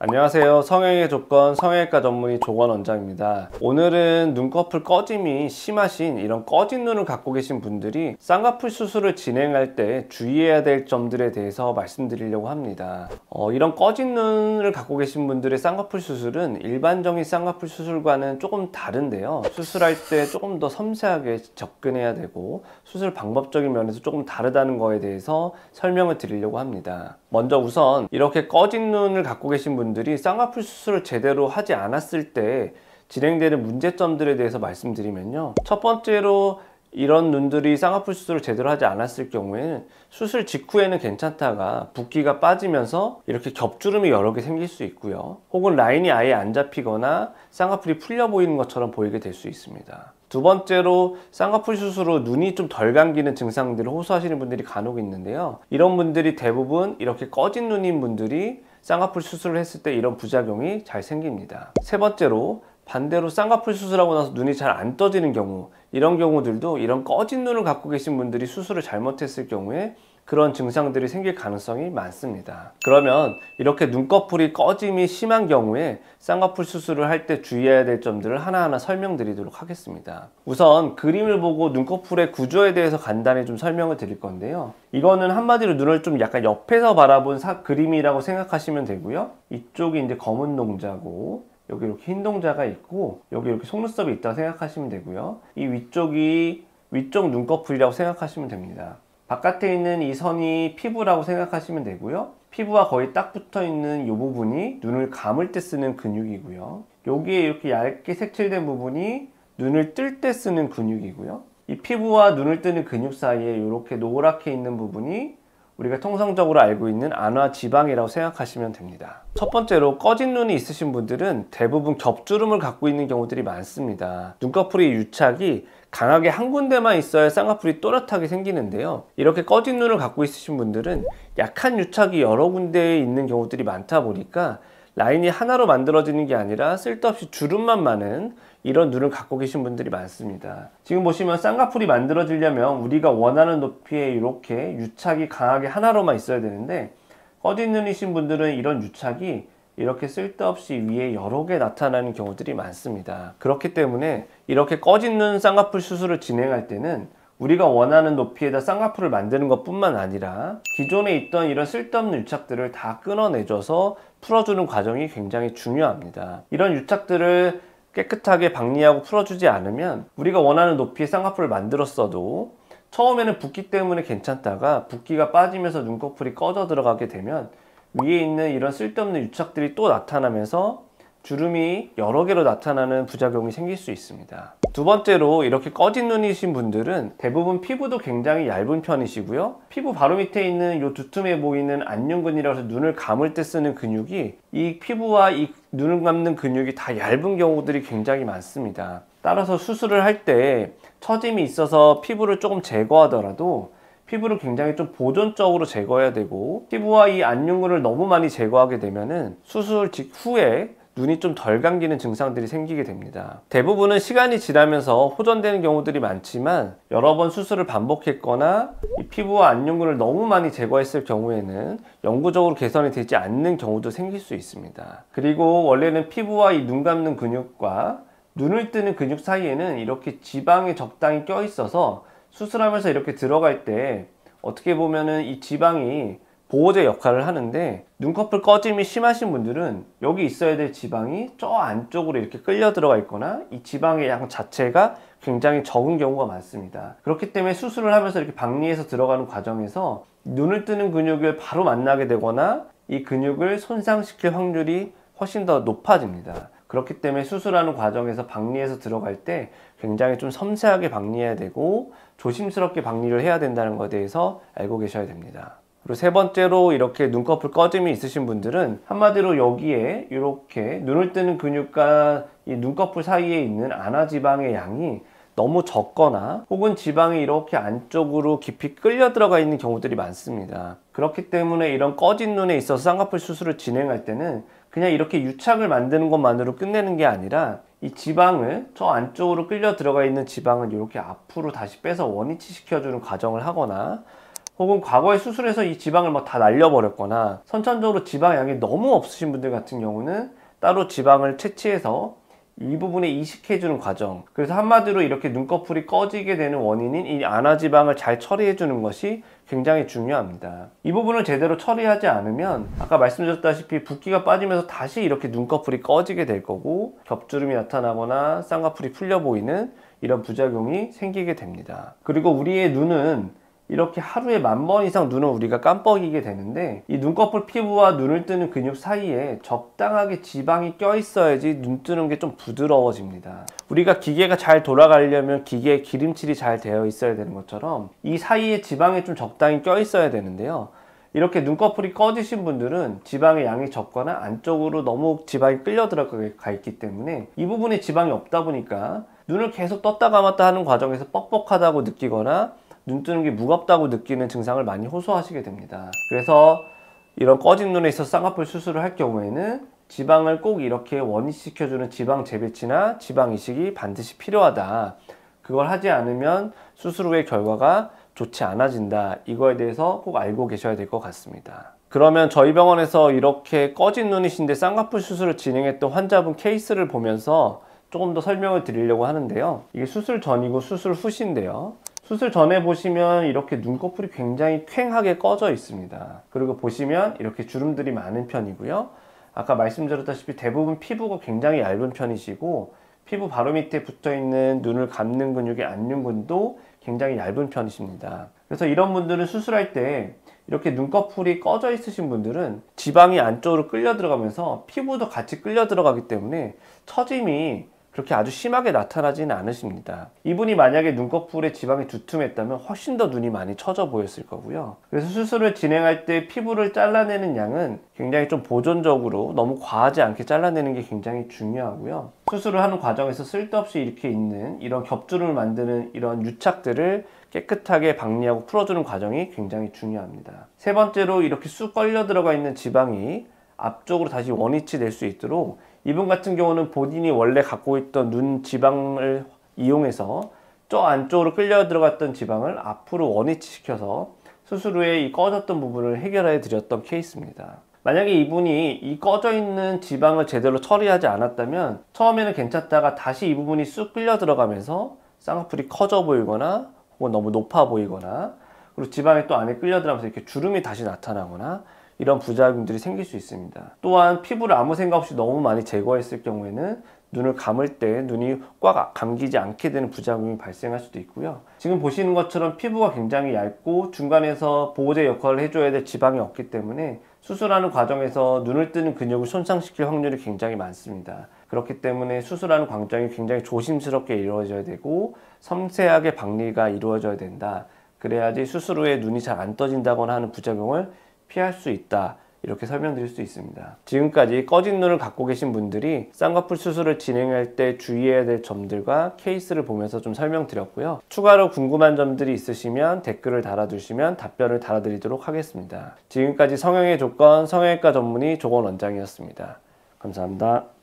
안녕하세요. 성형의 조건 성형외과 전문의 조건 원장입니다. 오늘은 눈꺼풀 꺼짐이 심하신 이런 꺼진 눈을 갖고 계신 분들이 쌍꺼풀 수술을 진행할 때 주의해야 될 점들에 대해서 말씀드리려고 합니다. 이런 꺼진 눈을 갖고 계신 분들의 쌍꺼풀 수술은 일반적인 쌍꺼풀 수술과는 조금 다른데요. 수술할 때 조금 더 섬세하게 접근해야 되고 수술 방법적인 면에서 조금 다르다는 거에 대해서 설명을 드리려고 합니다. 먼저 우선 이렇게 꺼진 눈을 갖고 계신 분들이 쌍꺼풀 수술을 제대로 하지 않았을 때 진행되는 문제점들에 대해서 말씀드리면요. 첫 번째로 이런 눈들이 쌍꺼풀 수술을 제대로 하지 않았을 경우에는 수술 직후에는 괜찮다가 붓기가 빠지면서 이렇게 겹주름이 여러 개 생길 수 있고요. 혹은 라인이 아예 안 잡히거나 쌍꺼풀이 풀려 보이는 것처럼 보이게 될 수 있습니다. 두 번째로 쌍꺼풀 수술 후 눈이 좀 덜 감기는 증상들을 호소하시는 분들이 간혹 있는데요. 이런 분들이 대부분 이렇게 꺼진 눈인 분들이 쌍꺼풀 수술을 했을 때 이런 부작용이 잘 생깁니다. 세 번째로 반대로 쌍꺼풀 수술하고 나서 눈이 잘 안 떠지는 경우, 이런 경우들도 이런 꺼진 눈을 갖고 계신 분들이 수술을 잘못했을 경우에 그런 증상들이 생길 가능성이 많습니다. 그러면 이렇게 눈꺼풀이 꺼짐이 심한 경우에 쌍꺼풀 수술을 할 때 주의해야 될 점들을 하나하나 설명드리도록 하겠습니다. 우선 그림을 보고 눈꺼풀의 구조에 대해서 간단히 좀 설명을 드릴 건데요. 이거는 한마디로 눈을 좀 약간 옆에서 바라본 그림이라고 생각하시면 되고요. 이쪽이 이제 검은 동자고 여기 이렇게 흰 동자가 있고 여기 이렇게 속눈썹이 있다고 생각하시면 되고요. 이 위쪽이 위쪽 눈꺼풀이라고 생각하시면 됩니다. 바깥에 있는 이 선이 피부라고 생각하시면 되고요. 피부와 거의 딱 붙어 있는 이 부분이 눈을 감을 때 쓰는 근육이고요. 여기에 이렇게 얇게 색칠된 부분이 눈을 뜰 때 쓰는 근육이고요. 이 피부와 눈을 뜨는 근육 사이에 이렇게 노랗게 있는 부분이 우리가 통상적으로 알고 있는 안화 지방이라고 생각하시면 됩니다. 첫 번째로 꺼진 눈이 있으신 분들은 대부분 겹주름을 갖고 있는 경우들이 많습니다. 눈꺼풀의 유착이 강하게 한 군데만 있어야 쌍꺼풀이 또렷하게 생기는데요. 이렇게 꺼진 눈을 갖고 있으신 분들은 약한 유착이 여러 군데에 있는 경우들이 많다 보니까 라인이 하나로 만들어지는 게 아니라 쓸데없이 주름만 많은 이런 눈을 갖고 계신 분들이 많습니다. 지금 보시면 쌍꺼풀이 만들어지려면 우리가 원하는 높이에 이렇게 유착이 강하게 하나로만 있어야 되는데 꺼진 눈이신 분들은 이런 유착이 이렇게 쓸데없이 위에 여러 개 나타나는 경우들이 많습니다. 그렇기 때문에 이렇게 꺼진 눈 쌍꺼풀 수술을 진행할 때는 우리가 원하는 높이에다 쌍꺼풀을 만드는 것 뿐만 아니라 기존에 있던 이런 쓸데없는 유착들을 다 끊어내줘서 풀어주는 과정이 굉장히 중요합니다. 이런 유착들을 깨끗하게 박리하고 풀어주지 않으면 우리가 원하는 높이의 쌍꺼풀을 만들었어도 처음에는 붓기 때문에 괜찮다가 붓기가 빠지면서 눈꺼풀이 꺼져 들어가게 되면 위에 있는 이런 쓸데없는 유착들이 또 나타나면서 주름이 여러 개로 나타나는 부작용이 생길 수 있습니다. 두 번째로 이렇게 꺼진 눈이신 분들은 대부분 피부도 굉장히 얇은 편이시고요. 피부 바로 밑에 있는 이 두툼해 보이는 안윤근이라고 해서 눈을 감을 때 쓰는 근육이 이 피부와 이 눈을 감는 근육이 다 얇은 경우들이 굉장히 많습니다. 따라서 수술을 할 때 처짐이 있어서 피부를 조금 제거하더라도 피부를 굉장히 좀 보존적으로 제거해야 되고 피부와 이 안윤근을 너무 많이 제거하게 되면은 수술 직후에 눈이 좀 덜 감기는 증상들이 생기게 됩니다. 대부분은 시간이 지나면서 호전되는 경우들이 많지만 여러 번 수술을 반복했거나 이 피부와 안윤근을 너무 많이 제거했을 경우에는 영구적으로 개선이 되지 않는 경우도 생길 수 있습니다. 그리고 원래는 피부와 이 눈 감는 근육과 눈을 뜨는 근육 사이에는 이렇게 지방이 적당히 껴 있어서 수술하면서 이렇게 들어갈 때 어떻게 보면은 이 지방이 보호제 역할을 하는데 눈꺼풀 꺼짐이 심하신 분들은 여기 있어야 될 지방이 저 안쪽으로 이렇게 끌려 들어가 있거나 이 지방의 양 자체가 굉장히 적은 경우가 많습니다. 그렇기 때문에 수술을 하면서 이렇게 박리해서 들어가는 과정에서 눈을 뜨는 근육을 바로 만나게 되거나 이 근육을 손상시킬 확률이 훨씬 더 높아집니다. 그렇기 때문에 수술하는 과정에서 박리해서 들어갈 때 굉장히 좀 섬세하게 박리해야 되고 조심스럽게 박리를 해야 된다는 것에 대해서 알고 계셔야 됩니다. 그리고 세 번째로 이렇게 눈꺼풀 꺼짐이 있으신 분들은 한마디로 여기에 이렇게 눈을 뜨는 근육과 이 눈꺼풀 사이에 있는 안화지방의 양이 너무 적거나 혹은 지방이 이렇게 안쪽으로 깊이 끌려 들어가 있는 경우들이 많습니다. 그렇기 때문에 이런 꺼진 눈에 있어서 쌍꺼풀 수술을 진행할 때는 그냥 이렇게 유착을 만드는 것만으로 끝내는 게 아니라 이 지방을 저 안쪽으로 끌려 들어가 있는 지방을 이렇게 앞으로 다시 빼서 원위치 시켜주는 과정을 하거나 혹은 과거에 수술해서 이 지방을 막 다 날려버렸거나 선천적으로 지방 양이 너무 없으신 분들 같은 경우는 따로 지방을 채취해서 이 부분에 이식해주는 과정, 그래서 한마디로 이렇게 눈꺼풀이 꺼지게 되는 원인인 이 안화지방을 잘 처리해주는 것이 굉장히 중요합니다. 이 부분을 제대로 처리하지 않으면 아까 말씀드렸다시피 붓기가 빠지면서 다시 이렇게 눈꺼풀이 꺼지게 될 거고 겹주름이 나타나거나 쌍꺼풀이 풀려 보이는 이런 부작용이 생기게 됩니다. 그리고 우리의 눈은 이렇게 하루에 10,000번 이상 눈을 우리가 깜빡이게 되는데 이 눈꺼풀 피부와 눈을 뜨는 근육 사이에 적당하게 지방이 껴 있어야지 눈 뜨는 게 좀 부드러워집니다. 우리가 기계가 잘 돌아가려면 기계에 기름칠이 잘 되어 있어야 되는 것처럼 이 사이에 지방이 좀 적당히 껴 있어야 되는데요. 이렇게 눈꺼풀이 꺼지신 분들은 지방의 양이 적거나 안쪽으로 너무 지방이 끌려 들어가 있기 때문에 이 부분에 지방이 없다 보니까 눈을 계속 떴다 감았다 하는 과정에서 뻑뻑하다고 느끼거나 눈 뜨는 게 무겁다고 느끼는 증상을 많이 호소하시게 됩니다. 그래서 이런 꺼진 눈에 있어서 쌍꺼풀 수술을 할 경우에는 지방을 꼭 이렇게 원위시켜주는 지방 재배치나 지방 이식이 반드시 필요하다. 그걸 하지 않으면 수술 후의 결과가 좋지 않아진다. 이거에 대해서 꼭 알고 계셔야 될 것 같습니다. 그러면 저희 병원에서 이렇게 꺼진 눈이신데 쌍꺼풀 수술을 진행했던 환자분 케이스를 보면서 조금 더 설명을 드리려고 하는데요. 이게 수술 전이고 수술 후신데요. 수술 전에 보시면 이렇게 눈꺼풀이 굉장히 퀭하게 꺼져 있습니다. 그리고 보시면 이렇게 주름들이 많은 편이고요. 아까 말씀드렸다시피 대부분 피부가 굉장히 얇은 편이시고 피부 바로 밑에 붙어있는 눈을 감는 근육의 안륜근도 굉장히 얇은 편이십니다. 그래서 이런 분들은 수술할 때 이렇게 눈꺼풀이 꺼져 있으신 분들은 지방이 안쪽으로 끌려 들어가면서 피부도 같이 끌려 들어가기 때문에 처짐이 그렇게 아주 심하게 나타나지는 않으십니다. 이분이 만약에 눈꺼풀에 지방이 두툼했다면 훨씬 더 눈이 많이 처져 보였을 거고요. 그래서 수술을 진행할 때 피부를 잘라내는 양은 굉장히 좀 보존적으로 너무 과하지 않게 잘라내는 게 굉장히 중요하고요. 수술을 하는 과정에서 쓸데없이 이렇게 있는 이런 겹주름을 만드는 이런 유착들을 깨끗하게 박리하고 풀어주는 과정이 굉장히 중요합니다. 세 번째로 이렇게 쑥 걸려 들어가 있는 지방이 앞쪽으로 다시 원위치 될 수 있도록 이분 같은 경우는 본인이 원래 갖고 있던 눈 지방을 이용해서 저 안쪽으로 끌려 들어갔던 지방을 앞으로 원위치 시켜서 수술 후에 이 꺼졌던 부분을 해결해 드렸던 케이스입니다. 만약에 이분이 이 꺼져 있는 지방을 제대로 처리하지 않았다면 처음에는 괜찮다가 다시 이 부분이 쑥 끌려 들어가면서 쌍꺼풀이 커져 보이거나 혹은 너무 높아 보이거나 그리고 지방이 또 안에 끌려 들어가면서 이렇게 주름이 다시 나타나거나 이런 부작용들이 생길 수 있습니다. 또한 피부를 아무 생각 없이 너무 많이 제거했을 경우에는 눈을 감을 때 눈이 꽉 감기지 않게 되는 부작용이 발생할 수도 있고요. 지금 보시는 것처럼 피부가 굉장히 얇고 중간에서 보호제 역할을 해줘야 될 지방이 없기 때문에 수술하는 과정에서 눈을 뜨는 근육을 손상시킬 확률이 굉장히 많습니다. 그렇기 때문에 수술하는 과정이 굉장히 조심스럽게 이루어져야 되고 섬세하게 박리가 이루어져야 된다. 그래야지 수술 후에 눈이 잘 안 떠진다거나 하는 부작용을 피할 수 있다. 이렇게 설명드릴 수 있습니다. 지금까지 꺼진 눈을 갖고 계신 분들이 쌍꺼풀 수술을 진행할 때 주의해야 될 점들과 케이스를 보면서 좀 설명드렸고요. 추가로 궁금한 점들이 있으시면 댓글을 달아주시면 답변을 달아드리도록 하겠습니다. 지금까지 성형의 조건 성형외과 전문의 조건 원장이었습니다. 감사합니다.